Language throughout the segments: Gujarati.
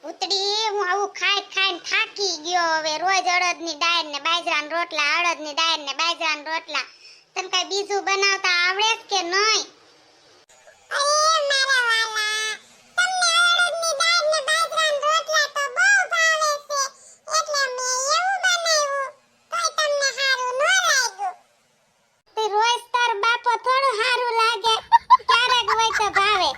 ઉતડી હું આવું ખાઈ ખાઈને થાકી ગયો હવે રોજ અડદની દાળ ને બાજરાના રોટલા અડદની દાળ ને બાજરાના રોટલા તને કઈ બીજું બનાવતા આવડે છે કે નહીં? અરે મારા વાલા તમને અડદની દાળ ને બાજરાના રોટલા તો બહુ ભાવે છે એટલે મેં એવું બનાવ્યું તોય તમને સારું ન લાગ્યું. તે રોજ તાર બાપો થોડું સારું લાગે ક્યારેક હોય તો ભાવે.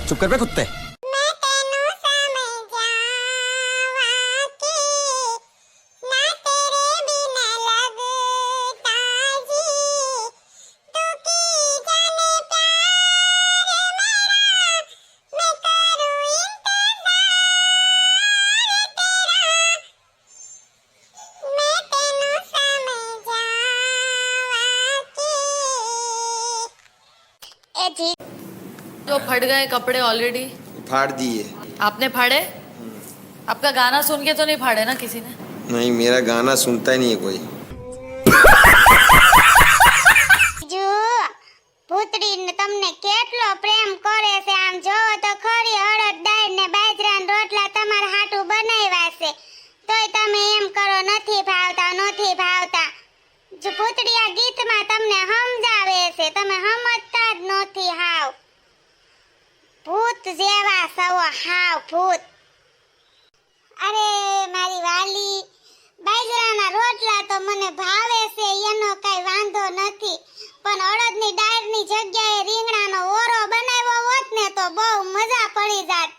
चुप कर बे कुत्ते। जो फट गए कपड़े ऑलरेडी फाड़ दिए। आपने फाड़े? आपका गाना सुन के तो नहीं फाड़े ना किसी ने? नहीं, मेरा गाना सुनता ही नहीं है कोई। જો ભૂતડીને તમને કેટલો પ્રેમ કરે છે આમ જો તો ખરી અડદ દાળ ને બાજરાના રોટલા તમારા હાટુ બનાવ્યા છે તોય તમે એમ કરો નથી ભાવતા. જો ભૂતડી આ ગીતમાં તમને સમજાવે છે તમે સમજતા જ નથી હાવ ભૂત જેવા સવો હાવ ભૂત. અરે મારી વાલી બાજરાના રોટલા તો મને ભાવે છે એનો કઈ વાંધો નથી પણ અડદની દાળની જગ્યાએ રીંગણાનો ઓરો બનાવ્યો હોત ને તો બહુ મજા પડી જાત.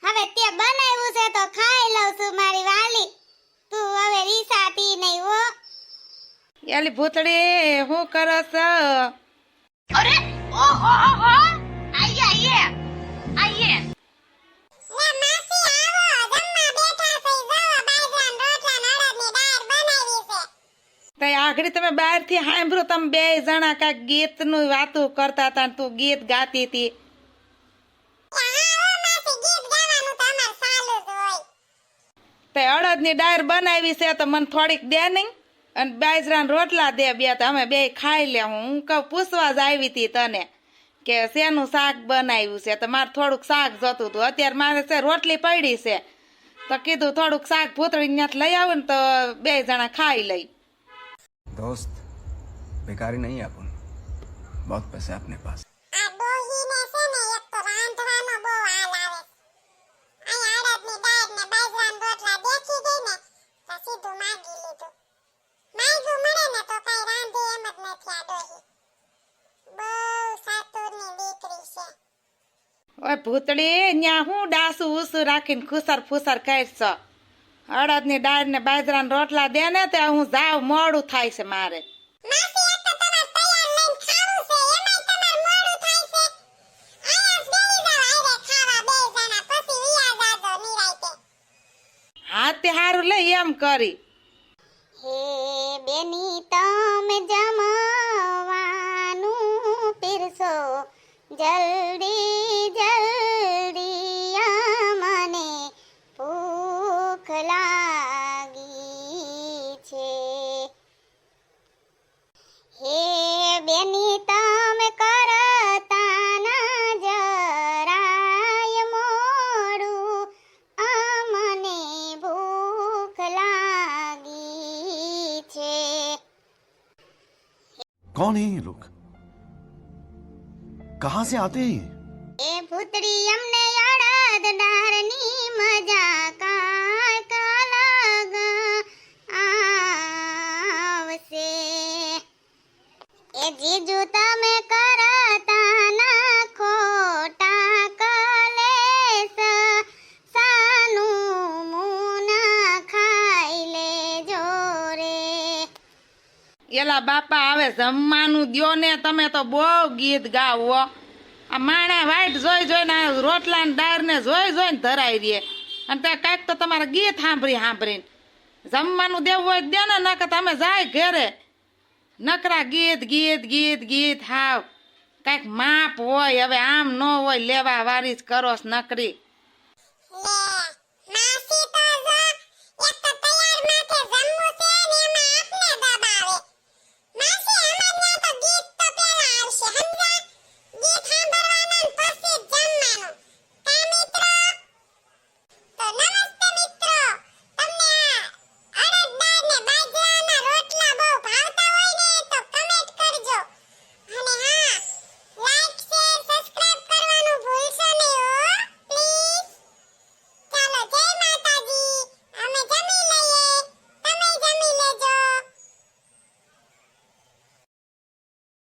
હવે તે બનાવ્યું છે તો ખાઈ લઉં છું મારી વાલી તું હવે રીસાતી નહીં હો. એલી ભૂતડી હું કરો છો? અરે ઓહો હો આઈએ લે માસી આવો જમવા બેઠા થઈ જાવ બાજરાના રોટલા ને અડદની દાળ બનાવી છે. તો આગળ તમે બહારથી સાંભળ્યું તમે બે જણા કાંઈક ગીતનું વાતું કરતા હતા ને તું ગીત ગાતી હતી. તે અડદની દાળ બનાવી છે તો મને થોડીક દે નહીં અને બાજરાના રોટલા દે બે તો અમે બે ખાઈ લે. હું કહું પૂછવા જ આવી હતી તને કે શેનું શાક બનાવ્યું છે તો મારે થોડુંક શાક જોતું હતું. અત્યારે મારે છે રોટલી પડી છે તો કીધું થોડુંક શાક ભૂતળી ત્યાંથી લઈ આવું ને તો બે જણા ખાઈ લઈ. दोस्त बेकारी नहीं है अपन, बहुत पैसे हैं अपने पास। આ ડોહીને છે ને એક તો રાંધવાનો બહુ હાલ આવે. આ અડદની દાળ ને બાજરાના રોટલા દેખી ગઈ ને તો સીધું માંગી લીધું. માંગ્યું મળે ને તો કઈ રાંધે એમ જ નથી આ ડોહી. બહુ સાતુરની દીકરી છે. ઓય ભૂતળી ન્યા હું ડાસું ઉસું રાખીને ખુસર ફુસર કરશો. અડદની દાળ ને બાજરાના રોટલા દે ને તે હું જાવ મોડું થાય છે મારે. માસી એક તો તમાર તૈયાર લઈને ખાવું છે એમાંય તમાર મોડું થાય છે. આયા જ બેહી જાવ આરે ખાવા બે જણા પછી વિયા જાજો નિરાયતે. હા તે હારું લઈ એમ કરી. હે બેની તમે જમવાનું પીરસો જલ્દી જલ્દી મને ભૂખ લાગી છે. હે બેની તમે કરતા ના જરાય મોડું મને ભૂખ લાગી છે. कौन है ये लोग, कहाँ से आते हैं ये? એ ભૂતડી અમને અડદ દાળની મજા કાકા લાગ આવશે. એ જીજુ તમે કરતા ના ખોટા કલેસ સાનું મુના ખાઈ લેજો રે. એલા બાપા આવે જમવાનું દ્યો ને તમે તો બહુ ગીત ગાવો. આ માણા વાઈટ જોઈ જોઈને રોટલા ને દાળ ને જોઈ જોઈને ધરાઈ રે. અને ત્યાં કાંઈક તો તમારે ગીત સાંભળીને જમવાનું દેવું હોય તો દે ને, નકર તમે જાય ઘરે નકરા ગીત ગીત ગીત ગીત હાવ કાંઈક માપ હોય. હવે આમ ન હોય, લેવા વારી જ કરોસ નકરી.